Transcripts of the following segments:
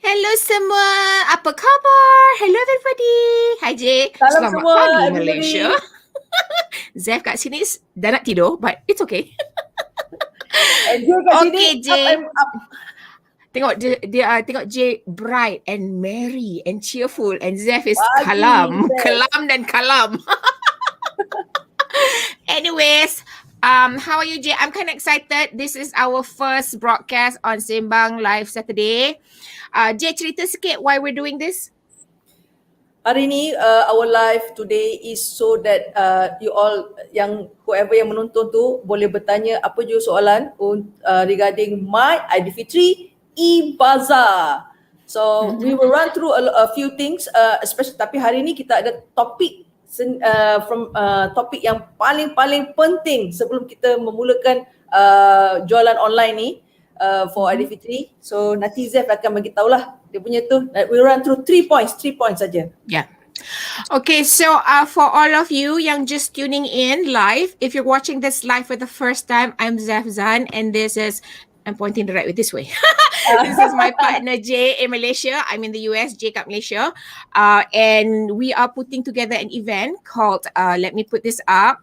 Hello semua, apa khabar? Hello everybody. Hai Jay, Salam selamat semua, pagi everybody. Malaysia. Zef kat sini dah nak tidur, but it's okay. Enjoy kat sini, Okay up Jay, and up. tengok tengok Jay bright and merry and cheerful, and Zef is Pagi, kalam, best. kelam dan kalam. Anyways, how are you Jay? I'm kind of excited. This is our first broadcast on Sembang Live Saturday. Jay, cerita sikit why we're doing this. Hari ni, our live today is so that you all, whoever yang menonton tu boleh bertanya apa jua soalan regarding my Aidilfitri e-Bazaar. So, we will run through a few things, especially, tapi hari ni kita ada topik topik yang paling-paling penting sebelum kita memulakan jualan online ni for Aidilfitri. So nanti Zef akan bagi tahulah dia punya tu. We run through 3 points saja. Yeah. Okay, so for all of you yang just tuning in live, if you're watching this live for the first time, I'm Zaf Zan, and this is, I'm pointing the right way this way. This is my partner Jay in Malaysia. I'm in the US, Jay kat Malaysia. And we are putting together an event called, let me put this up.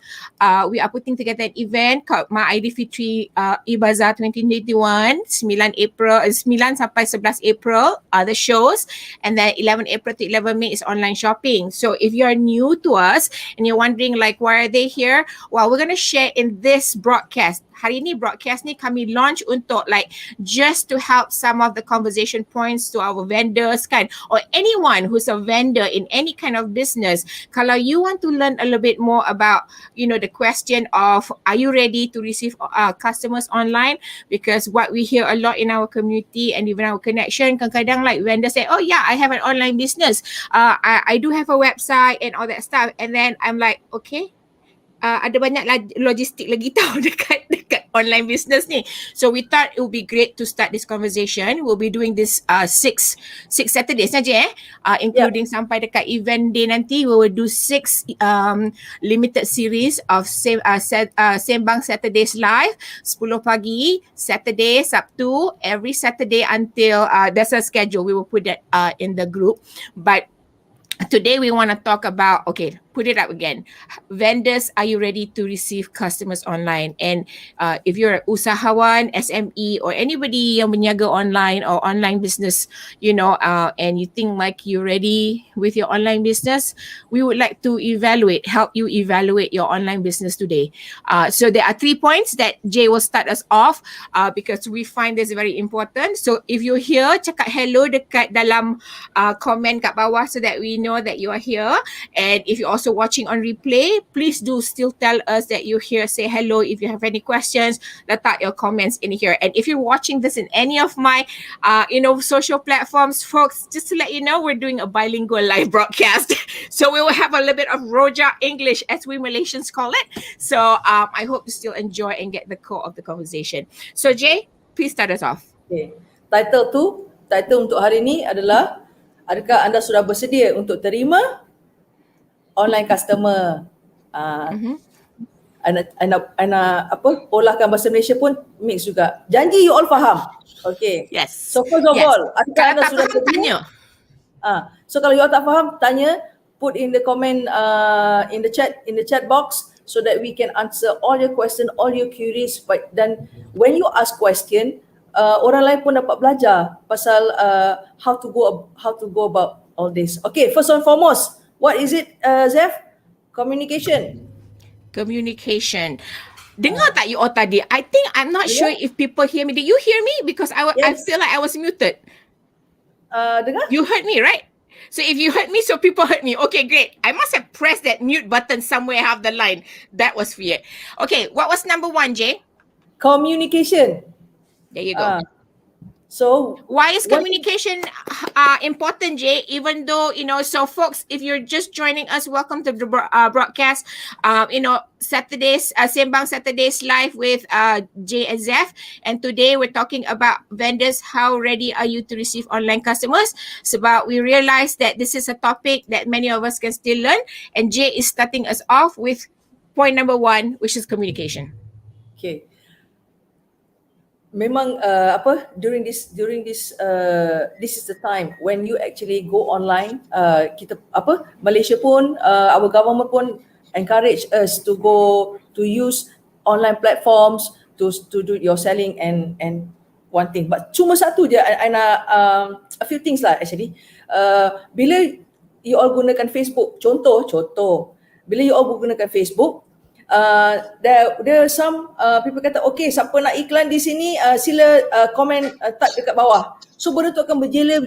We are putting together an event called My Aidilfitri e-Bazaar 2021, 9 April, 9 sampai 11 April are the shows. And then 11 April to 11 May is online shopping. So if you're new to us and you're wondering like, why are they here? Well, we're going to share in this broadcast. Hari ni broadcast ni kami launch untuk like just to help some of the conversation points to our vendors kan, or anyone who's a vendor in any kind of business. Kalau you want to learn a little bit more about, you know, the question of are you ready to receive customers online, because what we hear a lot in our community and even our connection, kadang-kadang like vendors say, oh yeah, I have an online business, I do have a website and all that stuff, and then I'm like, okay, ada banyak logistik lagi tau dekat online business ni. So we thought it would be great to start this conversation. We'll be doing this 6 Saturdays saja including sampai dekat event day nanti. We will do 6 limited series of Sembang Saturdays live, 10 pagi, Saturday, Sabtu, every Saturday until there's a schedule. We will put that in the group. But today we want to talk about, okay, put it up again. Vendors, are you ready to receive customers online? And if you're an usahawan, SME, or anybody yang berniaga online or online business, you know, and you think like you're ready with your online business, we would like to help you evaluate your online business today. So there are 3 points that Jay will start us off because we find this very important. So if you're here, cakap hello dekat dalam comment kat bawah so that we know that you are here. And if you're also watching on replay, please do still tell us that you're here. Say hello. If you have any questions, letak your comments in here. And if you're watching this in any of my social platforms, folks, just to let you know, we're doing a bilingual live broadcast. So we will have a little bit of Rojak English, as we Malaysians call it. So I hope you still enjoy and get the core of the conversation. So Jay, please start us off. Okay. Title untuk hari ni adalah, adakah anda sudah bersedia untuk terima online customer? Olahkan bahasa Malaysia pun mix juga. Janji you all faham. Okay. Yes. So first of all, adakah anda sudah faham, tanya. So kalau you all tak faham, tanya, put in the comment in the chat box so that we can answer all your question, all your queries. Dan when you ask question, orang lain pun dapat belajar pasal how to go about all this. Okay, first and foremost, what is it, Zef? Communication. Dengar tak you all tadi? I think I'm not sure if people hear me. Did you hear me? Because I feel like I was muted. Dengar? You heard me, right? So if you heard me, so people heard me. Okay, great. I must have pressed that mute button somewhere half the line. That was weird. Okay, what was number 1, Jay? Communication. There you go. So why is communication important, Jay? Even though, so folks, if you're just joining us, welcome to the broadcast. Saturdays, Sembang Saturdays live with Jay and Zef. And today we're talking about vendors. How ready are you to receive online customers? Sebab we realize that this is a topic that many of us can still learn. And Jay is starting us off with point number 1, which is communication. Okay. memang during this this is the time when you actually go online. Kita Malaysia pun our government pun encourage us to go to use online platforms to do your selling and one thing. But cuma satu je I nak a few things lah actually. Bila you all gunakan Facebook, contoh bila you all gunakan Facebook, there are some people kata okay, siapa nak iklan di sini sila komen tag dekat bawah. So benda tu akan berjela.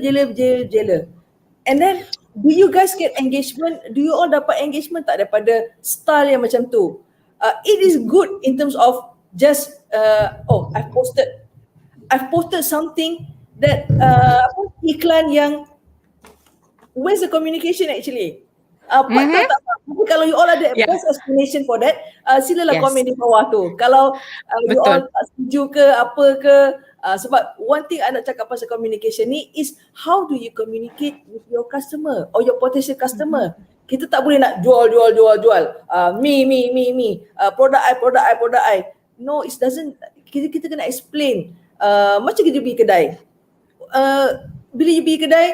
And then do you guys get engagement? Do you all dapat engagement tak daripada style yang macam tu? It is good in terms of just I've posted something that iklan yang where's the communication actually? Tapi kalau you all ada best explanation for that, silalah komen di bawah tu. Kalau you all tak setuju ke apa ke, sebab one thing I nak cakap pasal communication ni is how do you communicate with your customer or your potential customer. Kita tak boleh nak jual. Me. Product I. No, it doesn't. Kita kena explain. Macam kita pergi kedai. Bila you pergi kedai,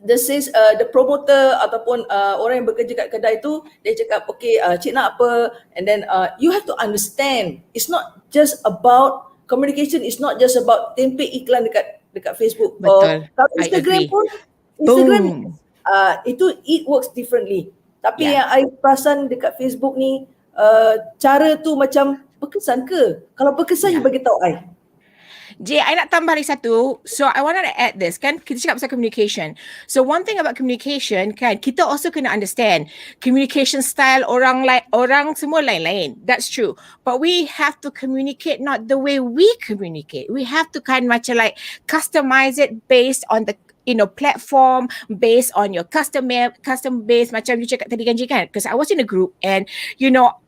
the promoter ataupun orang yang bekerja kat kedai tu, dia cakap okay, cik nak apa, and then you have to understand it's not just about communication, is not just about template iklan dekat Facebook. Betul. Kalau Instagram pun it works differently. Tapi yang I perasan dekat Facebook ni cara tu macam berkesan ke? Kalau berkesan you bagi tahu I. J, I nak tambah lagi satu. So I want to add this, kan kita cakap pasal communication. So one thing about communication, kan kita also kena understand communication style orang semua lain-lain. That's true. But we have to communicate not the way we communicate. We have to kind of macam like customize it based on the platform, based on your custom base, macam you cakap tadi kan, because I was in a group and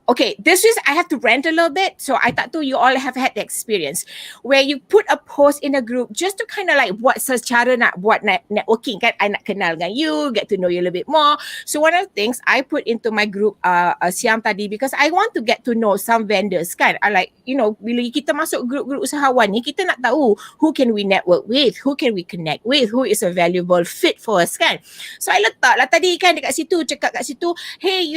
okay, this is, I have to rant a little bit. So I tak tahu you all have had the experience where you put a post in a group just to kind of like buat secara nak buat networking kan. I nak kenal dengan you, get to know you a little bit more. So one of the things I put into my group siang tadi, because I want to get to know some vendors kan. I like, bila kita masuk group-group usahawan ni, kita nak tahu who can we network with, who can we connect with, who is a valuable fit for us kan. So I letak lah tadi kan dekat situ, cakap kat situ, hey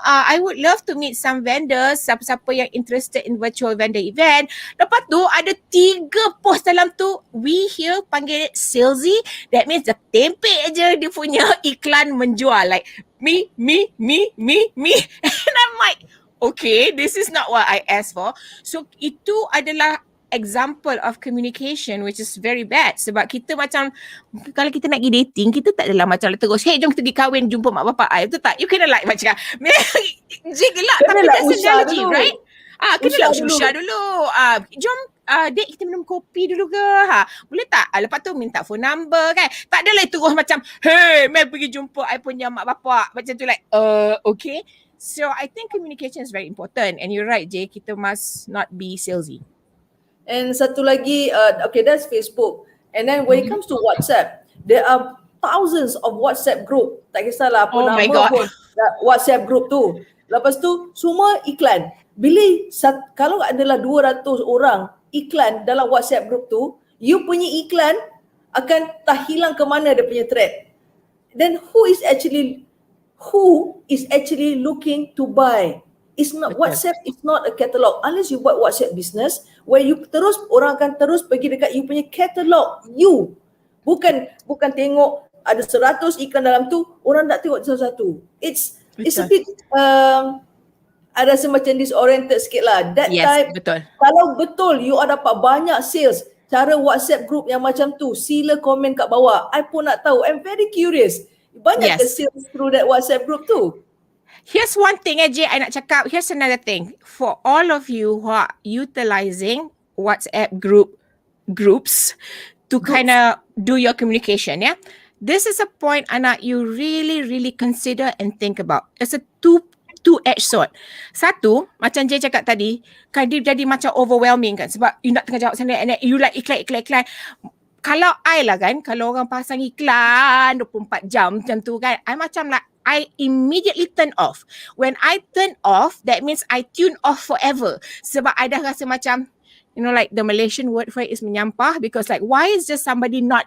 I would love to meet some vendors, siapa-siapa yang interested in virtual vendor event. Lepas tu ada 3 post dalam tu, we here panggil it salesy. That means the template je dia punya iklan menjual, like me. And I'm like, okay, this is not what I asked for. So itu adalah example of communication which is very bad. Sebab kita macam, kalau kita nak pergi dating, kita tak adalah macam terus, hey jom kita pergi kahwin jumpa mak bapak I, betul tak? You kena like macam jig lah, tapi that's analogy, right? Kena lah usia dulu. Jom date kita minum kopi dulu ke? Boleh tak? Lepas tu minta phone number kan. Tak adalah terus macam, hey mari pergi jumpa I punya mak bapak. Macam tu like, okay. So I think communication is very important, and you're right Jay, kita must not be salesy. And satu lagi, okay, that's Facebook. And then when it comes to WhatsApp, there are thousands of WhatsApp group. Tak kisahlah apa nama pun WhatsApp group tu. Lepas tu semua iklan. Kalau adalah 200 orang iklan dalam WhatsApp group tu, you punya iklan akan tak hilang ke mana dia punya thread. Then who is actually looking to buy? It's not, WhatsApp is not a catalog. Unless you buat WhatsApp business where you orang akan terus pergi dekat you punya catalog. You bukan tengok ada 100 iklan dalam tu, orang tak tengok satu-satu. It's a bit ada semacam disoriented sikit lah. That type. Betul. Kalau betul you ada dapat banyak sales cara WhatsApp group yang macam tu, sila komen kat bawah. I pun nak tahu. I'm very curious. Banyak ke sales through that WhatsApp group tu? Here's one thing Jay, I nak cakap. Here's another thing. For all of you who are utilizing WhatsApp groups to kind of do your communication, this is a point anak you really consider and think about. It's a two-edged sword. Satu, macam Jay cakap tadi, kan dia jadi macam overwhelming kan, sebab you nak tengah jawab sana and you like iklan. Kalau I lah kan, kalau orang pasang iklan 24 jam macam tu kan, I macam like, I immediately turn off. When I turn off, that means I tune off forever. Sebab I dah rasa macam, like the Malaysian word for it is menyampah, because like, why is just somebody not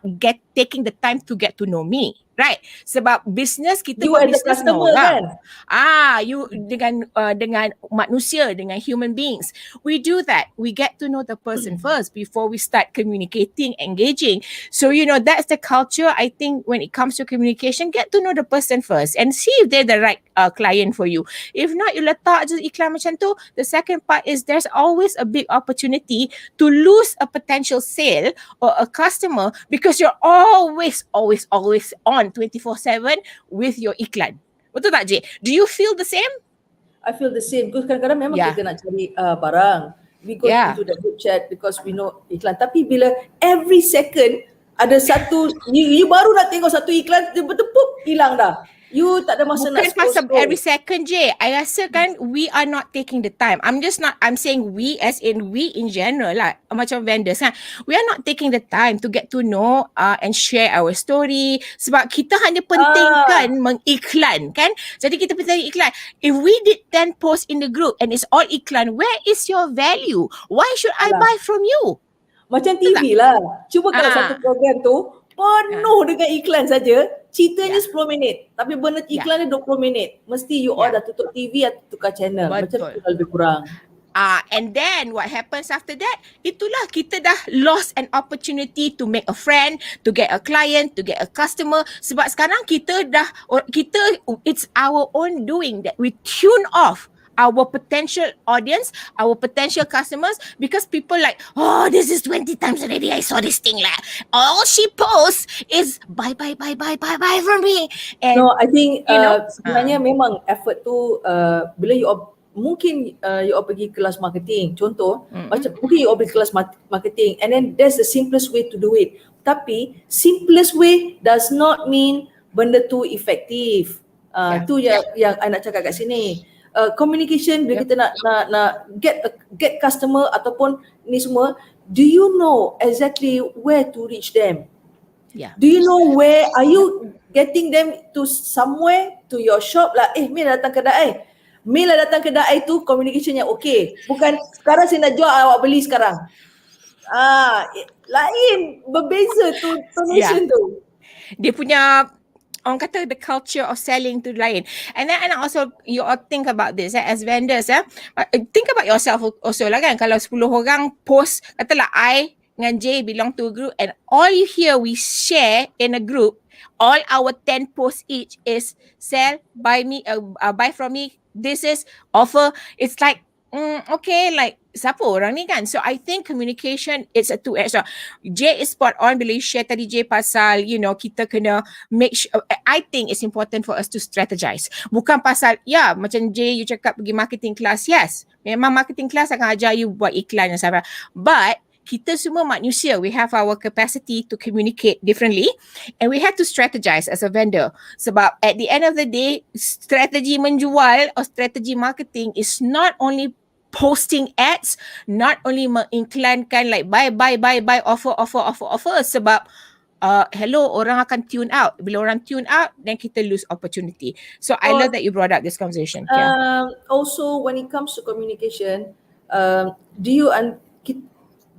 taking the time to get to know me, right? Sebab business, kita You buat as a business dengan customer orang. kan? You dengan manusia, dengan human beings. We do that. We get to know the person first before we start communicating, engaging. So, that's the culture. I think when it comes to communication, get to know the person first and see if they're the right client for you. If not, you letak je iklan macam tu. The second part is there's always a big opportunity to lose a potential sale or a customer because you're always on 24/7 with your iklan. Betul tak, Jay? Do you feel the same? I feel the same. Because kadang-kadang memang Yeah. kita nak cari barang. We go Yeah. into the group chat because we know iklan. Tapi bila every second ada satu, you baru nak tengok satu iklan, dia bertepuk, hilang dah. You tak ada masa nak Bukan pasal scroll. every second je. I rasa kan we are not taking the time. I'm saying we as in we in general lah. Macam vendors kan. We are not taking the time to get to know and share our story. Sebab kita hanya pentingkan mengiklan kan. Jadi kita penting iklan. If we did 10 posts in the group and it's all iklan, where is your value? Why should I buy from you? Macam TV lah. Cuba kalau satu program tu penuh dengan iklan saja, ceritanya 10 minit. Tapi benda iklan dia 20 minit. Mesti you all dah tutup TV atau tukar channel. Betul. Macam tu lebih kurang. And then what happens after that? Itulah kita dah lost an opportunity to make a friend, to get a client, to get a customer. Sebab sekarang it's our own doing that we tune off our potential audience, our potential customers, because people like, oh, this is 20 times already I saw this thing lah. All she posts is buy from me. And, No, I think sebenarnya memang effort tu bila you mungkin you all pergi kelas marketing, contoh macam mungkin you all pergi kelas marketing and then that's the simplest way to do it. Tapi simplest way does not mean benda tu effective. Tu yang I nak cakap kat sini. Communication bila kita nak get customer ataupun ni semua, do you know exactly where to reach them? Yeah. Do you know where are you getting them to somewhere, to your shop lah, Mei lah datang kedai. Mei lah datang kedai tu communication yang okay. Bukan sekarang saya nak jual, awak beli sekarang. Lain, berbeza tu tonation tu. Dia punya orang kata the culture of selling tu lain. And then also you all think about this as vendors think about yourself also lah kan. Kalau 10 orang post, katalah I dengan Jay belong to a group and all you hear we share in a group, all our 10 posts each is sell, buy from me, this is offer. It's like okay, like siapa orang ni kan. So I think communication it's a two-edged sword. Jay is spot on bila you share tadi Jay pasal kita kena make sure. I think it's important for us to strategize. Bukan pasal macam Jay you cakap pergi marketing class. Yes, memang marketing class akan ajar you buat iklan dan sebagainya. But kita semua manusia, we have our capacity to communicate differently and we have to strategize as a vendor. Sebab at the end of the day, strategi menjual or strategi marketing is not only posting ads, not only mengiklankan like buy, offer. Sebab hello, orang akan tune out. Bila orang tune out, then kita lose opportunity. So I love that you brought up this conversation. Also when it comes to communication,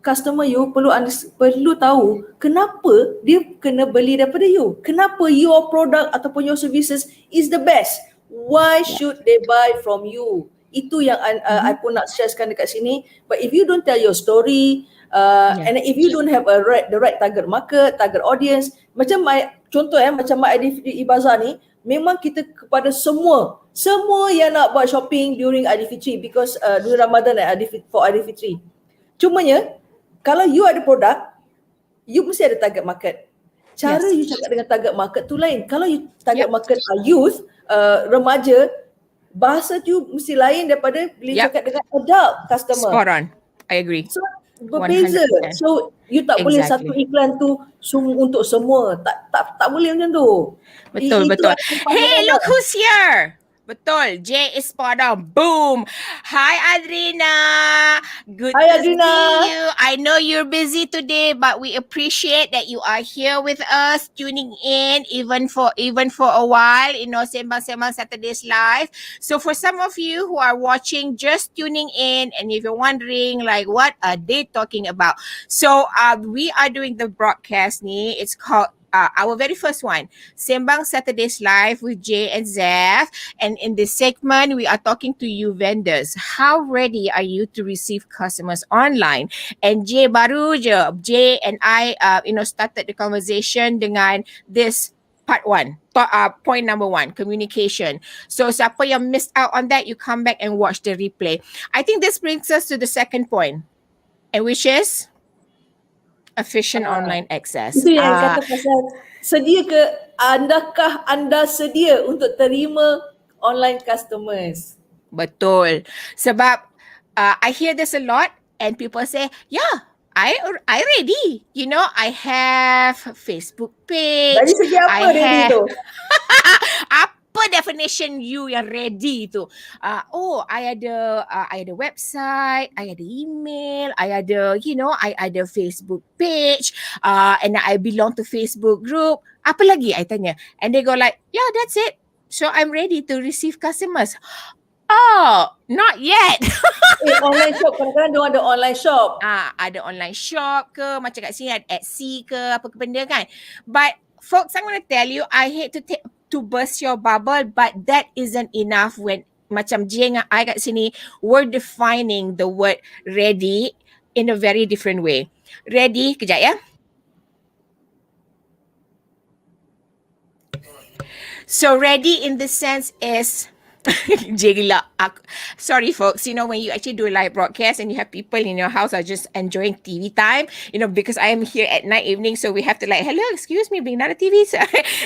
customer you perlu tahu kenapa dia kena beli daripada you. Kenapa your product ataupun your services is the best. Why should they buy from you? Itu yang I pun nak sharekan dekat sini. But if you don't tell your story, and if you don't have the right target market, target audience, macam contoh macam My Aidilfitri Bazaar ni, memang kita kepada semua yang nak buat shopping during Aidilfitri because during Ramadan and Aidilfitri. Cumanya kalau you ada produk, you mesti ada target market. Cara you cakap dengan target market tu lain. Kalau you target market youth, remaja, bahasa tu mesti lain daripada bila cakap dengan adult customer. Spot on. I agree. So berbeza. 100%. So you tak boleh satu iklan tu untuk semua. Tak boleh macam tu. Betul. Hey, look who's here. Betul. J is spot on. Boom. Hi, Adrina. Good Hi to Adrina. see you. I know you're busy today, but we appreciate that you are here with us, tuning in even for a while. Sembang Sembang Saturday's live. So for some of you who are watching, just tuning in, and if you're wondering, like, what are they talking about? So we are doing the broadcast. It's called our very first one, Sembang Saturday's Live with Jay and Zeph. And in this segment, we are talking to you vendors. How ready are you to receive customers online? And Jay baru je, Jay and I, started the conversation dengan this part one, point number one, communication. So siapa yang missed out on that, you come back and watch the replay. I think this brings us to the second point, and which is efficient online access. Itu yang kata pasal sedia ke, adakah anda sedia untuk terima online customers? Betul. Sebab I hear this a lot and people say, yeah, I ready. I have Facebook page. Dari segi apa ready tu? Apa definition you yang ready tu? I ada website, I ada email, I ada I ada Facebook page, and I belong to Facebook group. Apa lagi I tanya? And they go like, yeah, that's it. So I'm ready to receive customers. Oh, not yet. Online shop, kadang-kadang diorang ada online shop. Ada online shop ke, macam kat sini ada Etsy ke, apa ke benda kan. But folks, I'm going to tell you, I hate to burst your bubble, but that isn't enough when macam Jay dengan I kat sini, we're defining the word ready in a very different way. Ready, kejap ya. So ready in this sense is sorry folks, when you actually do a live broadcast and you have people in your house are just enjoying TV time, because I am here at night evening, so we have to like, hello, excuse me, bring another TV. So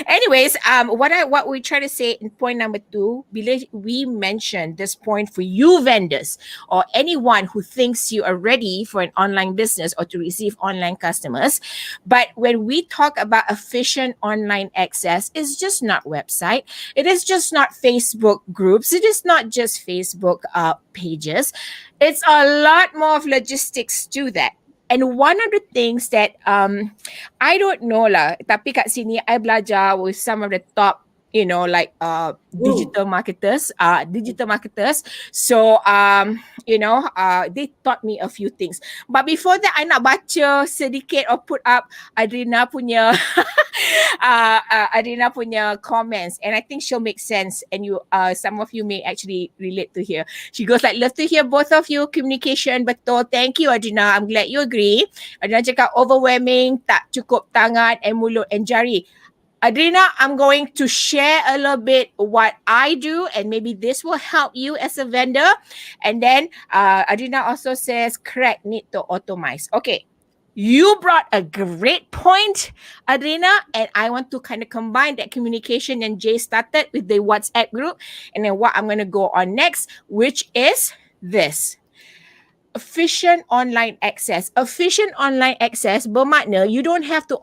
anyways, what we try to say in point number 2, we mentioned this point for you vendors or anyone who thinks you are ready for an online business or to receive online customers. But when we talk about efficient online access, it's just not website. It is just not Facebook groups. It is not just Facebook pages. It's a lot more of logistics to that. And one of the things that I don't know lah, tapi kat sini I belajar with some of the top digital marketers. So they taught me a few things. But before that, I nak baca sedikit or put up Adrina punya comments, and I think she'll make sense, and you some of you may actually relate to here. She goes like, love to hear both of you, communication betul. Thank you Adrina, I'm glad you agree. Adrina cakap overwhelming, tak cukup tangan and mulut and jari. Adrina, I'm going to share a little bit what I do, and maybe this will help you as a vendor. And then Adrina also says, correct, need to automate. Okay, you brought a great point, Adrina, and I want to kind of combine that communication and Jay started with the WhatsApp group, and then what I'm going to go on next, which is this. Efficient online access. Efficient online access bermakna you don't have to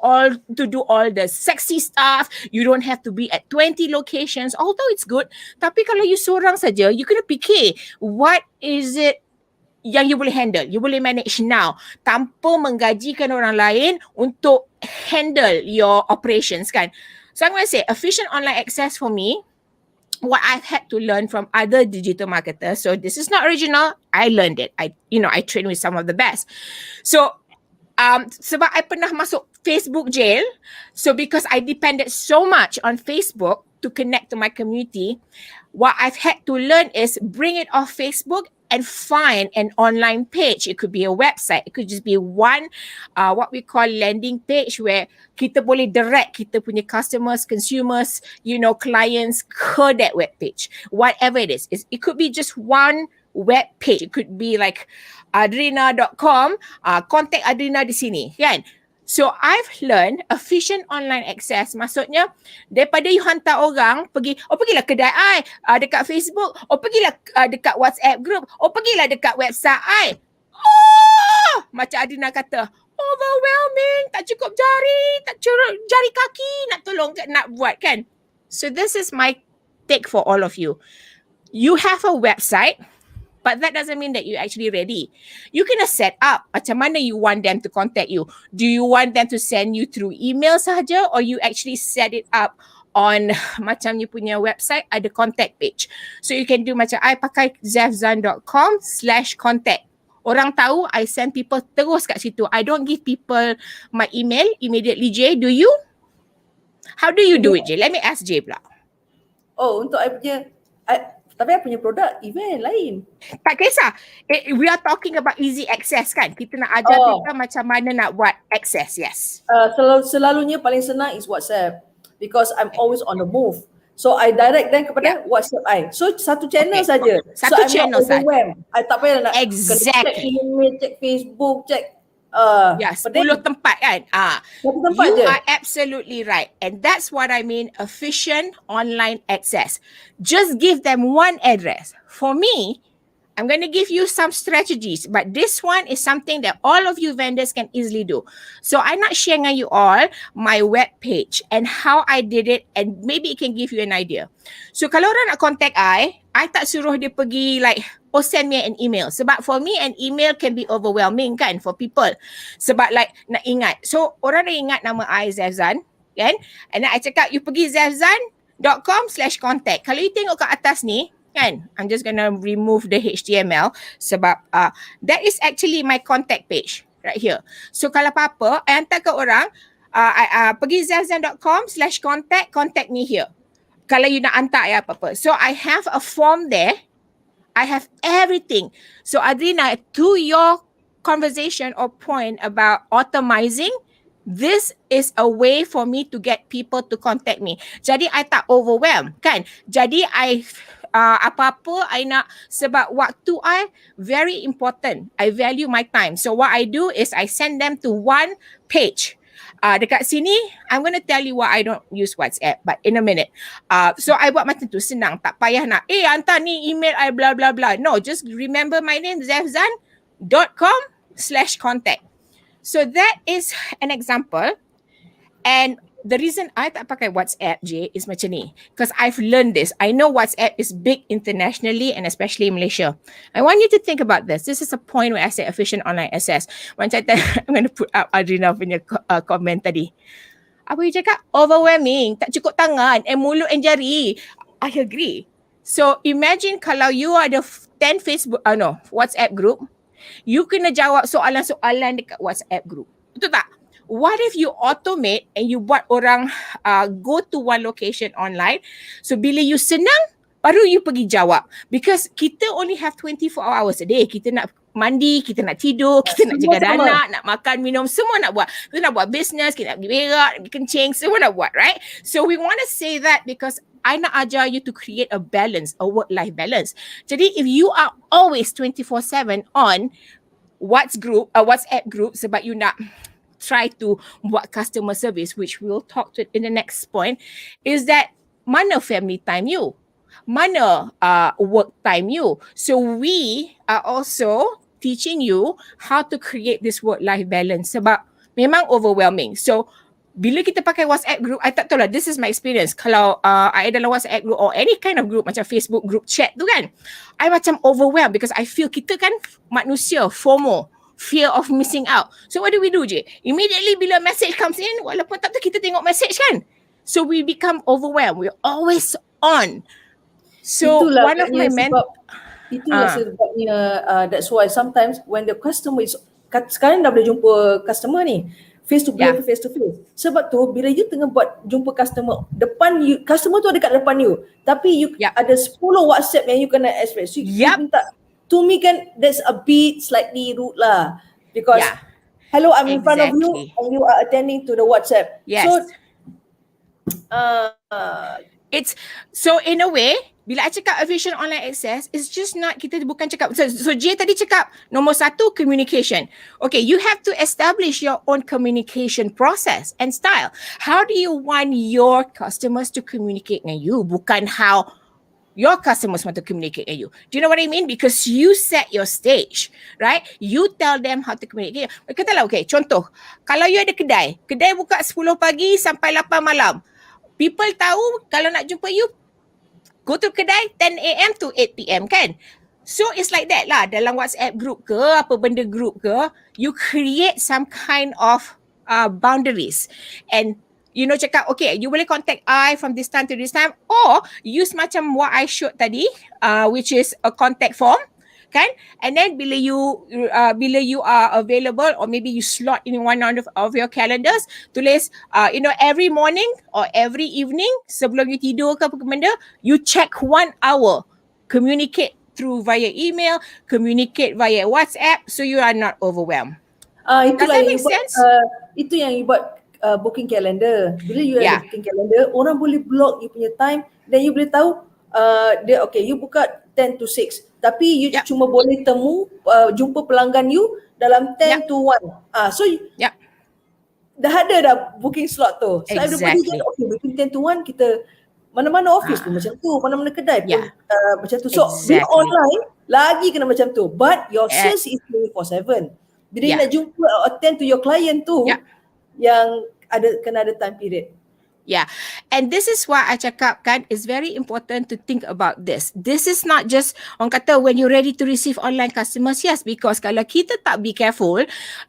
do all the sexy stuff. You don't have to be at 20 locations, although it's good. Tapi kalau you seorang saja, you kena fikir what is it yang you boleh handle, you boleh manage now tanpa menggajikan orang lain untuk handle your operations kan. So I'm going to say efficient online access for me, what I've had to learn from other digital marketers. So this is not original. I learned it. I trained with some of the best. So sebab I pernah masuk Facebook jail, so because I depended so much on Facebook to connect to my community, what I've had to learn is bring it off Facebook and find an online page. It could be a website. It could just be one, what we call landing page, where kita boleh direct kita punya customers, consumers, clients ke that web page. Whatever it is. It could be just one web page. It could be like adrina.com, contact Adrina di sini, kan? So I've learned efficient online access. Maksudnya daripada you hantar orang pergilah kedai I, dekat Facebook, pergilah dekat WhatsApp group, pergilah dekat website I. Macam Adina kata, overwhelming, tak cukup jari kaki nak tolong nak buat kan. So this is my take for all of you. you have a website, but that doesn't mean that you're actually ready. You can set up macam mana you want them to contact you. Do you want them to send you through email sahaja, or you actually set it up on macam you punya website ada contact page. So you can do macam I pakai zefzan.com/contact. Orang tahu I send people terus kat situ. I don't give people my email immediately. Jay, do you? How do you do it, Jay? Let me ask Jay pula. Oh, untuk tapi I punya produk event lain. Tak kisah. We are talking about easy access kan? Kita nak ajar people macam mana nak buat access, yes. Selalunya paling senang is WhatsApp because I'm always on the move. So I direct them kepada WhatsApp I. So satu channel saja. Satu so channel saja. I tak payah nak check email, check Facebook, check 10 tempat kan. tempat You je. are absolutely right. And that's what I mean efficient online access. Just give them one address. For me, I'm going to give you some strategies, but this one is something that all of you vendors can easily do. So I nak share dengan you all my web page and how I did it, and maybe it can give you an idea. So kalau orang nak contact I tak suruh dia pergi like, send me an email. Sebab for me, an email can be overwhelming kan for people. Sebab like nak ingat. So orang nak ingat nama I Zefzan kan. And then I cakap you pergi zefzan.com/contact. Kalau you tengok kat atas ni kan, I'm just gonna remove the HTML sebab that is actually my contact page right here. So kalau apa-apa, I hantar ke orang, pergi zefzan.com/contact, contact me here. Kalau you nak hantar apa-apa. So I have a form there. I have everything. So Adrina, to your conversation or point about automizing, this is a way for me to get people to contact me. Jadi I tak overwhelmed kan. Jadi I apa-apa I nak, sebab waktu I very important. I value my time. So what I do is I send them to one page. Dekat sini, I'm going to tell you why I don't use WhatsApp, but in a minute. So I buat macam tu, senang. Tak payah nak, hantar ni email I blah blah blah. No, just remember my name, zefzan.com/contact. So that is an example. And the reason I tak pakai WhatsApp, Jay, is macam ni. Because I've learned this. I know WhatsApp is big internationally and especially in Malaysia. I want you to think about this. This is a point where I say efficient online access. Macam I'm going to put up Adrina punya comment tadi. Apa you cakap? Overwhelming. Tak cukup tangan. Mulut and jari. I agree. So imagine kalau you ada 10 WhatsApp group. You kena jawab soalan-soalan dekat WhatsApp group. Betul tak? What if you automate and you buat orang go to one location online? So bila you senang, baru you pergi jawab. Because kita only have 24 hours a day. Kita nak mandi, kita nak tidur, kita nak jaga anak, nak makan, minum, semua nak buat. Kita nak buat business, kita nak pergi berak, nak pergi kencing, semua nak buat, right? So we want to say that because I nak ajar you to create a balance, a work-life balance. Jadi if you are always 24/7 on WhatsApp group sebab you nak try to buat customer service, which we'll talk to in the next point, is that mana family time you? Mana work time you? So we are also teaching you how to create this work-life balance sebab memang overwhelming. So bila kita pakai WhatsApp group, I tak tahu lah, this is my experience. Kalau I dalam WhatsApp group or any kind of group macam Facebook group chat tu kan, I macam overwhelmed because I feel kita kan manusia, FOMO, fear of missing out. So what do we do je? Immediately bila message comes in, walaupun tak tahu kita tengok message kan. So we become overwhelmed. We're always on. So itulah one of my sebabnya that's why sometimes when the customer is, sekarang dah boleh jumpa customer ni face to face. Sebab tu bila you tengah buat jumpa customer, depan you, customer tu ada kat depan you, tapi you ada 10 WhatsApp yang you kena express. So you minta, to me kan, that's a bit slightly rude lah. Because hello, I'm in front of you and you are attending to the WhatsApp. Yes. So it's so in a way, bila I cakap efficient online access, it's just not, kita bukan cakap, so Jay tadi cakap nombor 1, communication. Okay, you have to establish your own communication process and style. How do you want your customers to communicate dengan you? Bukan how your customers want to communicate with you. Do you know what I mean? Because you set your stage, right? You tell them how to communicate. Katalah, okay, contoh, kalau you ada kedai buka 10 pagi sampai 8 malam. People tahu kalau nak jumpa you go to kedai 10 a.m. to 8 p.m. kan. So it's like that lah. Dalam WhatsApp group ke, apa benda group ke, you create some kind of boundaries. And cakap, okay, you boleh contact I from this time to this time, or use macam what I showed tadi, which is a contact form, kan? And then bila you are available, or maybe you slot in one of your calendars, tulis, every morning or every evening sebelum you tidur ke apa benda, you check 1 hour, communicate through via email, communicate via WhatsApp, so you are not overwhelmed. Does Itulah that yang make you buat, sense? itu yang you buat booking calendar. Bila you Yeah. ada booking calendar, orang boleh block you punya time, dan you boleh tahu dia okay, you buka 10 to 6, tapi you Yep. cuma boleh jumpa pelanggan you dalam 10 to 1. So Yep. dah ada dah booking slot tu. So everybody Exactly. just okay, between 10 to 1 kita mana-mana office pun macam tu, mana-mana kedai pun Yeah. macam tu. So bila Exactly. online lagi kena macam tu, but your sales is 24/7. Bila you Yeah. nak jumpa attend to your client tu, Yeah. yang kena ada time period. Yeah. And this is why I cakap kan, it's very important to think about this. This is not just, orang kata, when you're ready to receive online customers, yes, because kalau kita tak be careful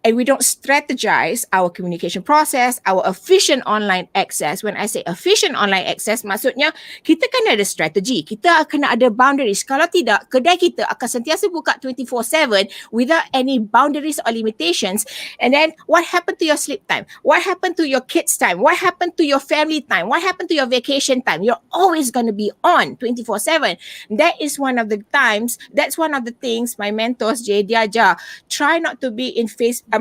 and we don't strategize our communication process, our efficient online access. When I say efficient online access, maksudnya kita kena ada strategi. Kita kena ada boundaries. Kalau tidak, kedai kita akan sentiasa buka 24/7 without any boundaries or limitations. And then what happened to your sleep time? What happened to your kids' time? What happened to your family time? What happened to your vacation time? You're always going to be on 24/7. That's one of the things my mentors, Jay, dia ajar. Try not to be in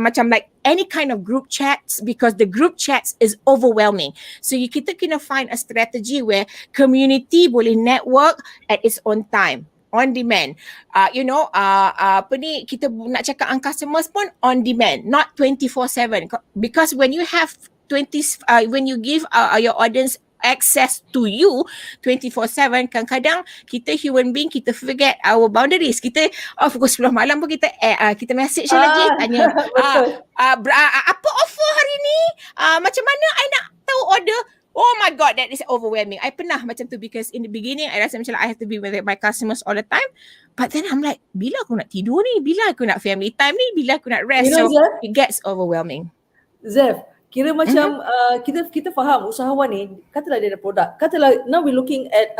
macam like any kind of group chats, because the group chats is overwhelming. So kita kena find a strategy where community boleh network at its own time, on demand. Kita nak cakap on customers pun on demand, not 24/7. Because when you have when you give your audience access to you 24/7, kadang-kadang kita human being, kita forget our boundaries. Kita pukul 10 malam pun kita message lagi, tanya apa offer hari ni, macam mana I nak tahu order. Oh my God, that is overwhelming. I pernah macam tu, because in the beginning I rasa macam I have to be with my customers all the time. But then I'm like, bila aku nak tidur ni? Bila aku nak family time ni? Bila aku nak rest? So it gets overwhelming. Zef, kira macam kita faham usahawan ni, katalah dia ada produk. Katalah now we're looking at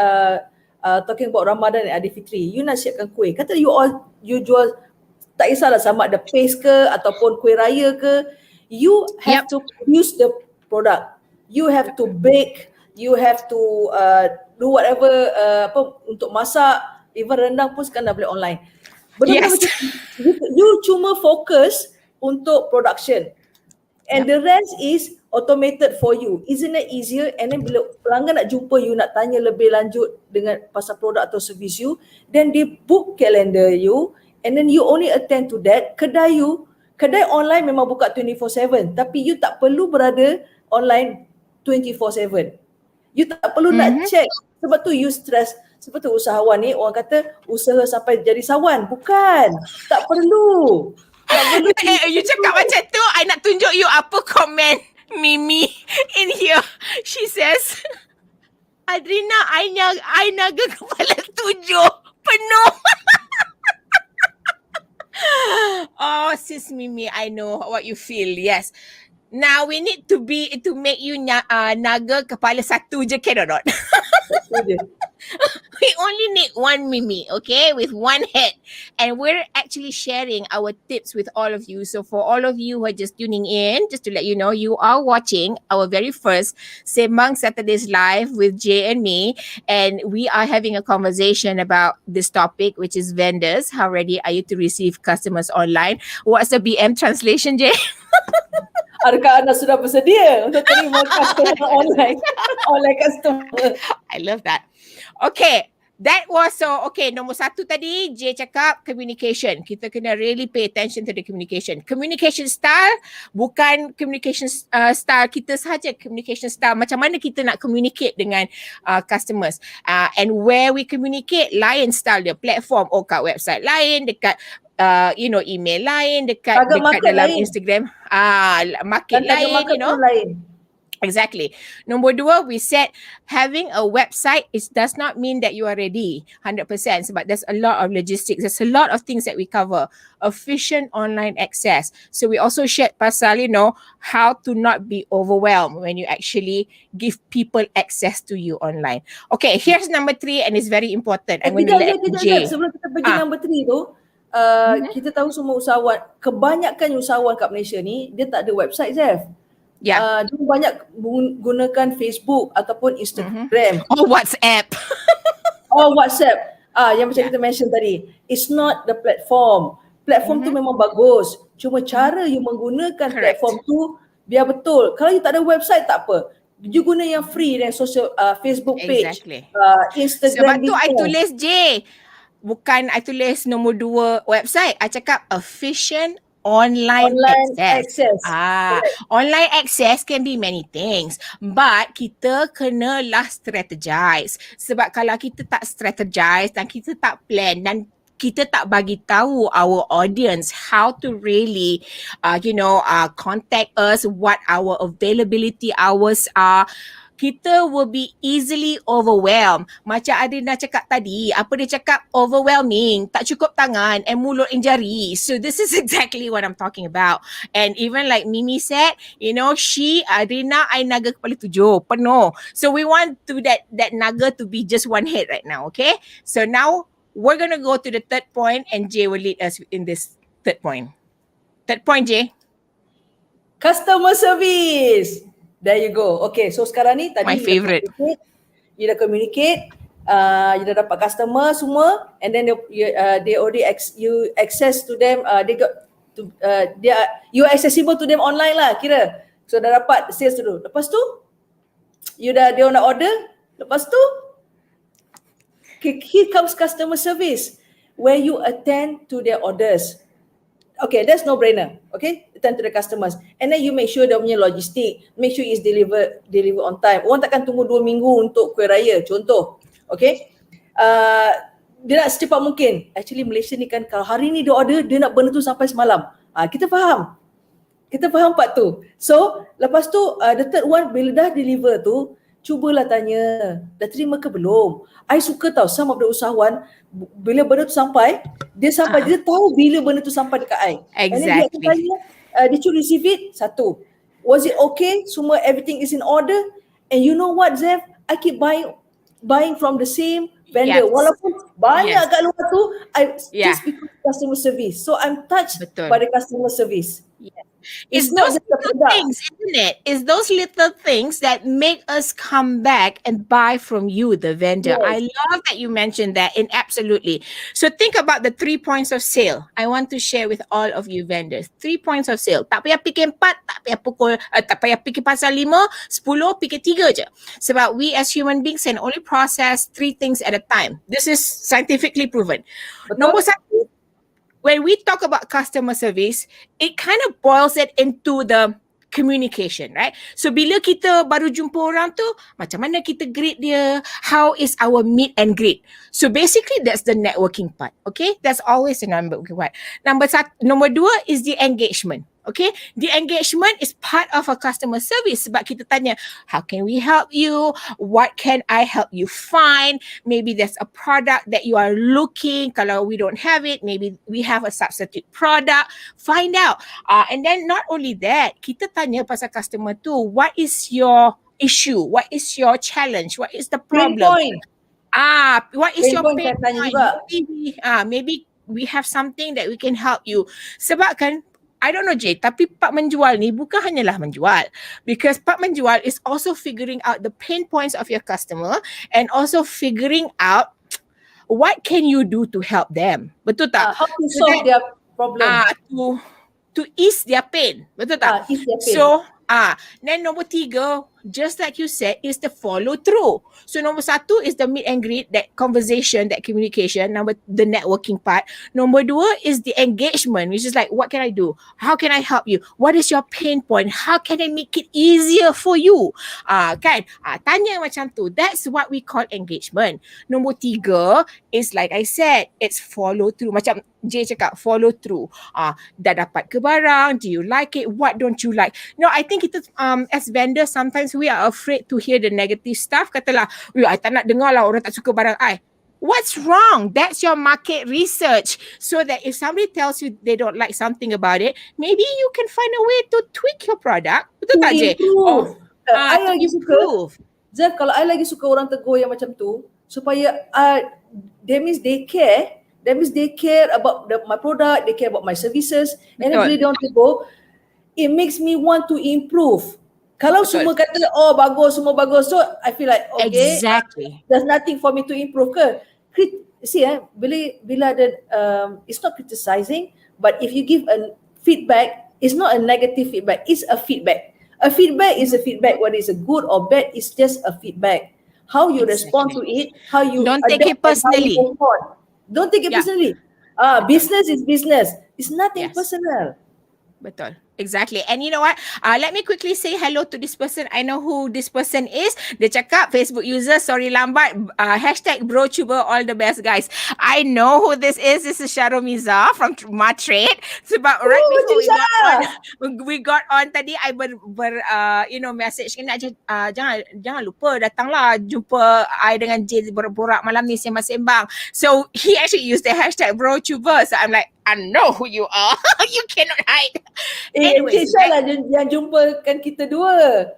talking about Ramadan and Aidilfitri. You nak siapkan kuih. Kata you jual, tak kisahlah sama ada paste ke ataupun kuih raya ke, you have to produce the product. You have to bake, you have to do whatever untuk masak, even rendang pun sekarang dah boleh online. Benda-benda macam you cuma fokus untuk production. And the rest is automated for you. Isn't it easier? And then bila pelanggan nak jumpa you, nak tanya lebih lanjut dengan pasal produk atau servis you, then they book calendar you, and then you only attend to that. Kedai online memang buka 24/7, tapi you tak perlu berada online 24/7. You tak perlu nak check. Sebab tu you stress. Sebab tu usahawan ni, orang kata usaha sampai jadi sawan. Bukan. Tak perlu. You cakap macam tu, I nak tunjuk you apa komen Mimi in here. She says, Adrina, I naga kepala 7 penuh. Oh, sis Mimi, I know what you feel. Yes. Now we need to make you naga kepala 1 je, can or not? We only need 1 Mimi, okay, with 1 head. And we're actually sharing our tips with all of you. So for all of you who are just tuning in, just to let you know, you are watching our very first Sembang Saturdays Live with Jay and me. And we are having a conversation about this topic, which is vendors. How ready are you to receive customers online? What's the BM translation, Jay? Adakah anda sudah bersedia untuk terima customer online customer? I love that. Okay, that was nombor 1 tadi Jay cakap communication. Kita kena really pay attention to the communication. Communication style bukan communication style kita sahaja, communication style macam mana kita nak communicate dengan customers. And where we communicate, lain style dia, platform, kat website lain, dekat email lain, dekat dalam lain. Instagram market lain, lain. Exactly. Nombor dua, we said having a website does not mean that you are ready 100%, but there's a lot of logistics. There's a lot of things that we cover. Efficient online access. So we also shared pasal, how to not be overwhelmed when you actually give people access to you online. Okay, here's number 3 and it's very important. I'm going to Kejap, let kejap. Jay. Sebelum kita pergi Ah, number 3 tu, mhm. kita tahu semua usahawan, kebanyakan usahawan kat Malaysia ni, dia tak ada website, Zef. Yeah. Dia banyak gunakan Facebook ataupun Mhm. Instagram Oh, WhatsApp. or WhatsApp. Yang macam Yeah. kita mention tadi. It's not the platform. Platform tu Mhm. memang bagus. Cuma Mhm. cara you menggunakan Correct. platform tu biar betul. Kalau you tak ada website tak apa. You guna yang free dan social Facebook page, Exactly. Instagram Sebab tu I business. tulis J. Bukan I tulis nombor 2 website. I cakap efficient online Online access. access. Correct. Online access can be many things. But kita kenalah strategize. Sebab kalau kita tak strategize dan kita tak plan dan kita tak bagi tahu our audience how to really contact us, what our availability hours are, kita will be easily overwhelmed. Macam Adina cakap tadi, apa dia cakap? Overwhelming, tak cukup tangan and mulut and jari. So this is exactly what I'm talking about. And even like Mimi said, Adina, I naga kepala 7, penuh. So we want that naga to be just one head right now, okay? So now we're going to go to the third point and Jay will lead us in this third point. Third point, Jay. Customer service. There you go. Okay, so sekarang ni tadi My favorite. You dah communicate, you dah dapat customer semua, and then they already you access to them, they got to you accessible to them online lah kira. So dah dapat sales dulu. Lepas tu dia nak order. Lepas tu here comes customer service where you attend to their orders. Okay, that's no brainer. Okay, attend to the customers, and then you make sure dia punya logistik, make sure it's deliver on time. Orang takkan tunggu 2 minggu untuk kuih raya, contoh. Okay, dia nak secepat mungkin. Actually Malaysia ni kan, kalau hari ni dia order, dia nak benda tu sampai semalam. Kita faham part tu. So lepas tu the third one, bila dah deliver tu, cubalah tanya, dah terima ke belum? I suka tahu some of the usahawan, bila benda tu sampai, dia tahu bila benda tu sampai dekat I. Exactly. And then dia akan tanya, did you receive it? Satu. Was it okay? Semua everything is in order? And you know what, Zef? I keep buying from the same vendor. Yes. Walaupun banyak kat luar tu, just because customer service. So I'm touched by the customer service. Yes. It's It's not those just the little product. things, isn't it? It's those little things that make us come back and buy from you, the vendor. Yes. I love that you mentioned that, and absolutely. So think about the 3 points of sale. I want to share with all of you vendors. 3 points of sale. Tak payah fikir 4, tak payah fikir pasal 5, 10, fikir 3 je. Sebab we as human beings can only process 3 things at a time. This is scientifically proven. Betul? Nombor 1, when we talk about customer service, it kind of boils it into the communication, right? So bila kita baru jumpa orang tu, macam mana kita greet dia? How is our meet and greet? So basically that's the networking part, okay? That's always the number one. Number 2 is the engagement. Okay, the engagement is part of a customer service sebab kita tanya, how can we help you? What can I help you find? Maybe there's a product that you are looking. Kalau we don't have it, maybe we have a substitute product. Find out. And then not only that, kita tanya pasal customer tu, what is your issue? What is your challenge? What is the problem? Pain point. What is your Pain point pain saya tanya point? juga. Maybe we have something that we can help you. Sebab kan, I don't know Jay, tapi part menjual ni bukan hanyalah menjual. Because part menjual is also figuring out the pain points of your customer and also figuring out what can you do to help them. Betul tak? How to solve their problem. To ease their pain. Betul tak? Ease their pain. So, then nombor 3, just like you said, is the follow through. So nombor 1 is the meet and greet, that conversation, that communication, the networking part. Nombor 2 is the engagement, which is like, what can I do? How can I help you? What is your pain point? How can I make it easier for you? Kan? Tanya macam tu. That's what we call engagement. Nombor 3 is like I said, it's follow through. Macam Jay cakap follow through. Dah dapat ke barang? Do you like it? What don't you like? No, I think kita as vendors sometimes we are afraid to hear the negative stuff. Katalah, I tak nak dengar lah orang tak suka barang I. What's wrong? That's your market research. So that if somebody tells you they don't like something about it, maybe you can find a way to tweak your product. Betul To tak, Jay? improve. I To lagi improve. suka, Zaf, kalau I lagi suka orang tegur yang macam tu, supaya that means they care. That means they care about my product, they care about my services. And Betul. bila dia orang tegur, it makes me want to improve. Kalau Betul. semua kata, oh bagus, semua bagus, so I feel like, okay, Exactly. there's nothing for me to improve ke? See, bila ada, it's not criticizing, but if you give a feedback, it's not a negative feedback, it's a feedback. A feedback is a feedback, whether it's a good or bad, it's just a feedback. How you respond to it, how you Don't take it adapt, and how you personally. move on. Don't take it Yeah. personally. Business is business. It's nothing Yes. personal. Betul. Exactly. And you know what? Let me quickly say hello to this person. I know who this person is. Dia cakap, Facebook user, sorry lambat. Hashtag brochuber, all the best guys. I know who this is. This is Sharomiza from Matrade. Sebab right before we got on tadi, I message kena jangan lupa datanglah jumpa I dengan Jay borak-borak malam ni sembang-sembang. So he actually used the hashtag brochuber. So I'm like, I know who you are. You cannot hide. Anyways, Encik Syah lah yang jumpakan kita dua.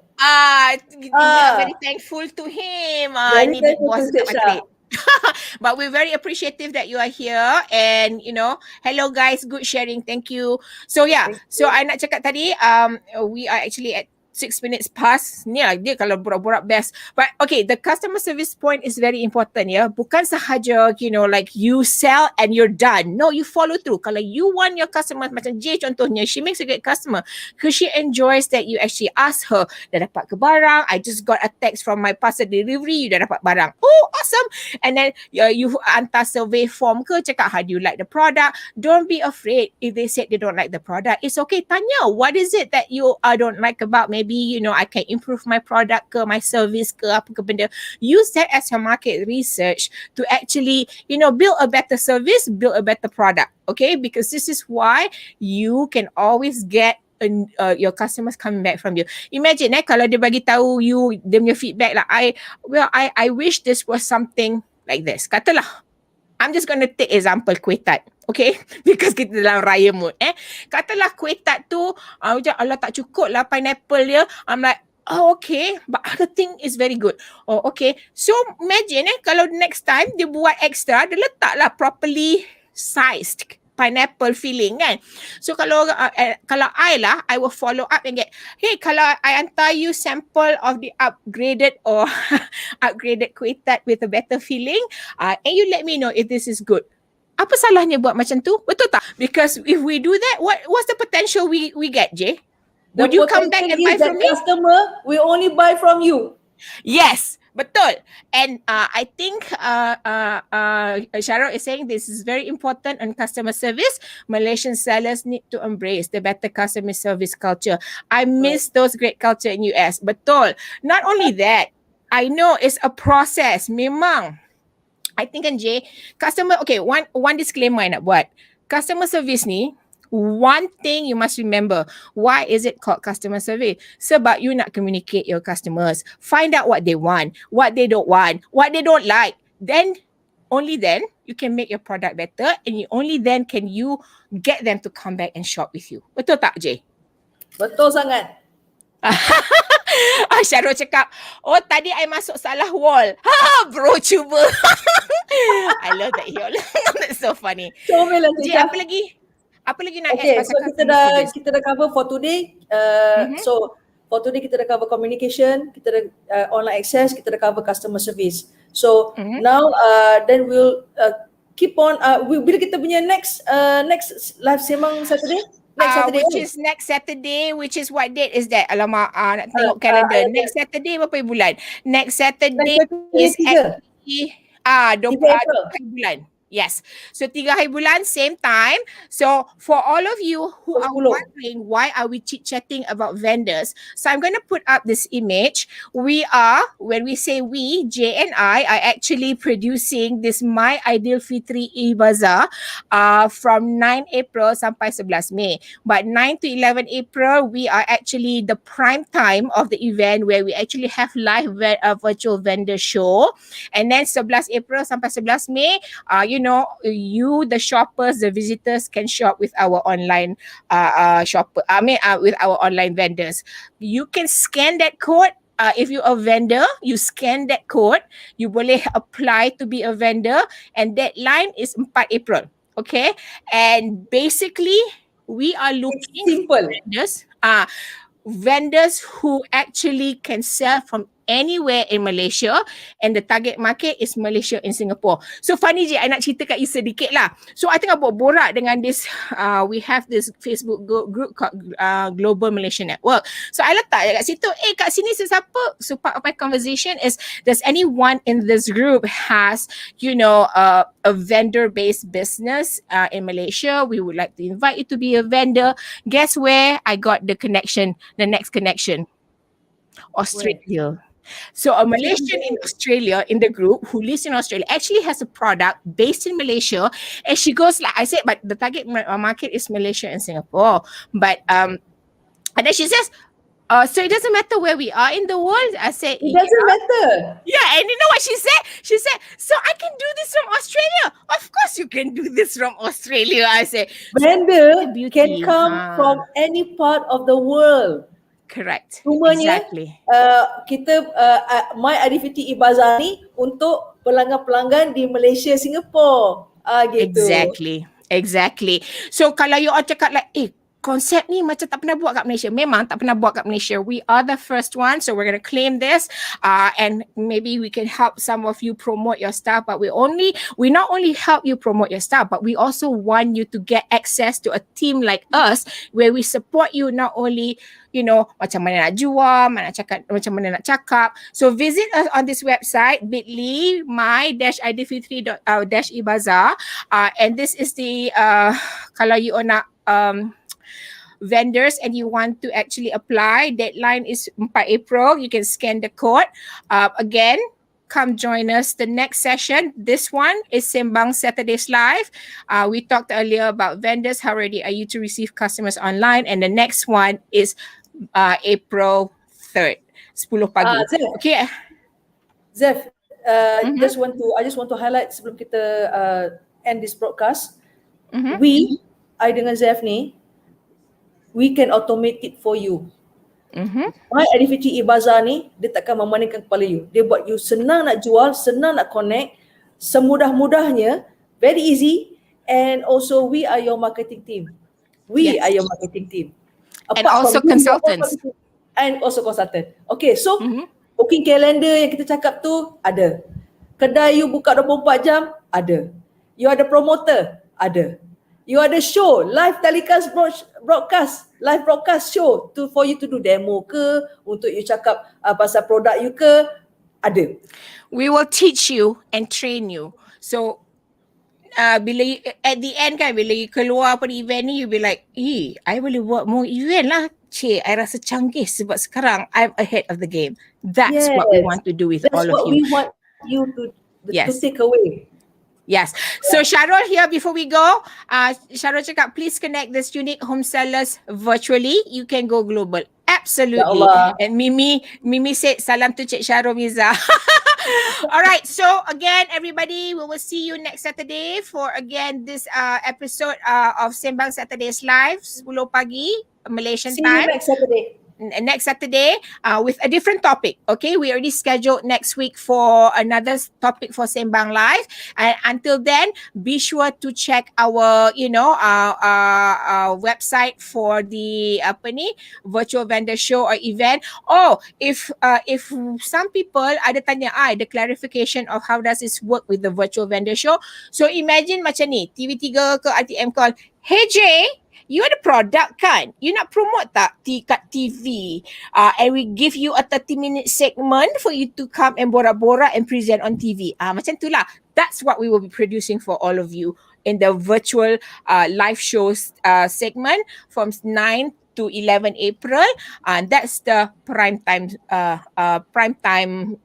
We are very thankful to him. Very Ni big thankful boss to dekat Encik Syah. Matrade. But we're very appreciative that you are here, and hello guys, good sharing, thank you. So yeah, so I nak cakap tadi, we are actually at 6 minutes past. Ni lah dia kalau borak-borak best. But okay, the customer service point is very important ya. Bukan sahaja like you sell and you're done. No, you follow through. Kalau you want your customer, macam Jay contohnya, she makes a great customer because she enjoys that you actually ask her, dah dapat ke barang? I just got a text from my parcel delivery, you dah dapat barang. Oh, awesome. And then you hantar survey form ke, cakap how do you like the product? Don't be afraid if they said they don't like the product. It's okay, tanya what is it that you don't like about, maybe I can improve my product ke, my service ke, apa ke benda. Use that as your market research to actually build a better service, build a better product. Okay, because this is why you can always get your customers coming back from you. Imagine kalau dia bagi tahu you dia punya feedback lah, I wish this was something like this. Katalah, I'm just going to take example kuih tart. Okay, because kita dalam raya mood. Katalah kuih tart tu, Allah tak cukup lah pineapple dia. I'm like, oh okay, but other thing is very good. Oh okay, so imagine kalau next time dia buat extra, dia letaklah properly sized pineapple filling kan. So kalau I will follow up and get, hey, kalau I hantar you sample of the upgraded or upgraded kuih tart with a better filling, and you let me know if this is good. Apa salahnya buat macam tu? Betul tak? Because if we do that, what's the potential we get, Jay? Would you come back and buy from me? Customer will only buy from you. Yes, betul. And I think Syarul is saying this is very important on customer service. Malaysian sellers need to embrace the better customer service culture. I miss those great culture in US. Betul. Not only that, I know it's a process. Memang. I think kan Jay, one disclaimer I nak buat. Customer service ni, one thing you must remember. Why is it called customer service? Sebab you nak communicate your customers. Find out what they want, what they don't want, what they don't like. Only then you can make your product better, and only then can you get them to come back and shop with you. Betul tak, Jay? Betul sangat. Syarul cakap, oh tadi I masuk salah wall. Bro cuba. I love that y'all. That's so funny. Comel lah Jay, apa lagi nak add pasal so customer service? kita dah cover for today. So for today kita dah cover communication, kita dah online access, kita dah cover customer service. So now then we'll keep on bila kita punya next live sembang Saturday? Which is next Saturday, which is what date is that? Alamak, nak tengok calendar. Next Saturday berapa bulan? Next Saturday is actually 20 bulan. Yes. So 3 hari bulan, same time. So for all of you who are 10. wondering why are we chit-chatting about vendors, so I'm going to put up this image. When we say we, Jay and I, are actually producing this My Aidilfitri e-Bazaar from 9 April sampai 11 Mei. But 9 to 11 April, we are actually the prime time of the event where we actually have live virtual vendor show. And then 11 April sampai 11 Mei, you, the shoppers, the visitors can shop with our online with our online vendors. You can scan that code. If you're a vendor, you scan that code, you boleh apply to be a vendor, and deadline is 4 April. Okay. And basically, we are looking for Simple. vendors who actually can sell from anywhere in Malaysia, and the target market is Malaysia and Singapore. So funny je, I nak cerita kat you sedikit lah. So I tengah borak dengan this, we have this Facebook group called Global Malaysian Network. So I letak je kat situ, kat sini sesiapa. So part of my conversation is, does anyone in this group has, a vendor-based business in Malaysia? We would like to invite you to be a vendor. Guess where I got the connection, the next connection? Australia. So a Malaysian in Australia in the group who lives in Australia actually has a product based in Malaysia, and she goes like I said, but the target market is Malaysia and Singapore. But and then she says, so it doesn't matter where we are in the world. I said, It doesn't matter. Yeah, and you know what she said? She said, so I can do this from Australia. Of course you can do this from Australia. I said, Vendor can come from any part of the world. Correct. Cumanya, Exactly. Kita My Aidilfitri e-Bazaar ni untuk pelanggan-pelanggan di Malaysia, Singapore. Gitu. Exactly. So kalau you all cakap like, konsep ni macam tak pernah buat kat Malaysia. Memang tak pernah buat kat Malaysia. We are the first one, so we're going to claim this. And maybe we can help some of you promote your stuff, but we not only help you promote your stuff, but we also want you to get access to a team like us where we support you not only, macam mana nak jual, macam mana nak cakap. So visit us on this website, bit.ly my-aidilfitri-e-bazaar. And this is the, kalau you nak vendors and you want to actually apply, deadline is 4 April. You can scan the code. Again, come join us the next session. This one is Sembang Saturdays Live. We talked earlier about vendors. How ready are you to receive customers online? And the next one is April 3rd, 10 pagi. Okay. Zef, I just want to highlight sebelum kita end this broadcast. I dengan Zef ni, we can automate it for you. My Aidilfitri e-Bazaar ni, dia takkan memaningkan kepala you. Dia buat you senang nak jual, senang nak connect, semudah-mudahnya, very easy. And also, we are your marketing team. We are your marketing team. And also consultants. And also consultant. Okay, so booking calendar yang kita cakap tu, ada. Kedai you buka 24 jam, ada. You ada promoter, ada. You ada show, live telecast live broadcast show for you to do demo ke, untuk you cakap pasal produk you ke, ada. We will teach you and train you. So bila at the end kan, bila you keluar pada event ni, you be like, I boleh buat more event lah. I rasa canggih sebab sekarang I'm ahead of the game. That's what we want to do with all of you. That's what we want you to take away. Yes. So Syarul here, before we go, Syarul cakap, please connect this unique home sellers virtually. You can go global. Absolutely. And Mimi said, salam to Cik Syarul Miza. All right. So again, everybody, we will see you next Saturday for again this episode of Sembang Saturdays Live, 10 pagi Malaysian time. See you next Saturday. With a different topic. Okay, we already scheduled next week for another topic for Sembang Live. And until then, be sure to check our website for the virtual vendor show or event. Oh, if some people ada tanya the clarification of how does this work with the virtual vendor show. So imagine macam ni, TV3 ke RTM call, hey Jay, You ada product kan? You nak promote tak kat TV? And we give you a 30-minute segment for you to come and borak-borak and present on TV. Macam tu lah. That's what we will be producing for all of you in the virtual live shows segment from 9 to 11 April. That's the prime time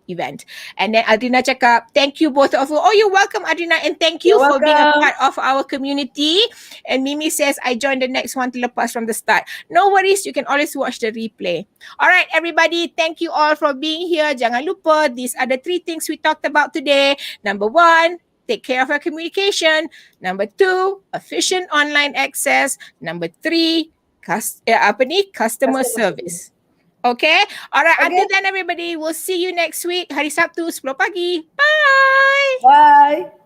event. And then Adrina cakap, thank you both of you. Oh, you're welcome, Adrina, and thank you You're for being a welcome. part of our community. And Mimi says, I joined the next one terlepas from the start. No worries, you can always watch the replay. All right, everybody, thank you all for being here. Jangan lupa, these are the 3 things we talked about today. Number 1, take care of our communication. Number 2, efficient online access. Number 3, customer service. Okay? Alright, Okay. until then everybody, we'll see you next week. Hari Sabtu 10 pagi. Bye! Bye.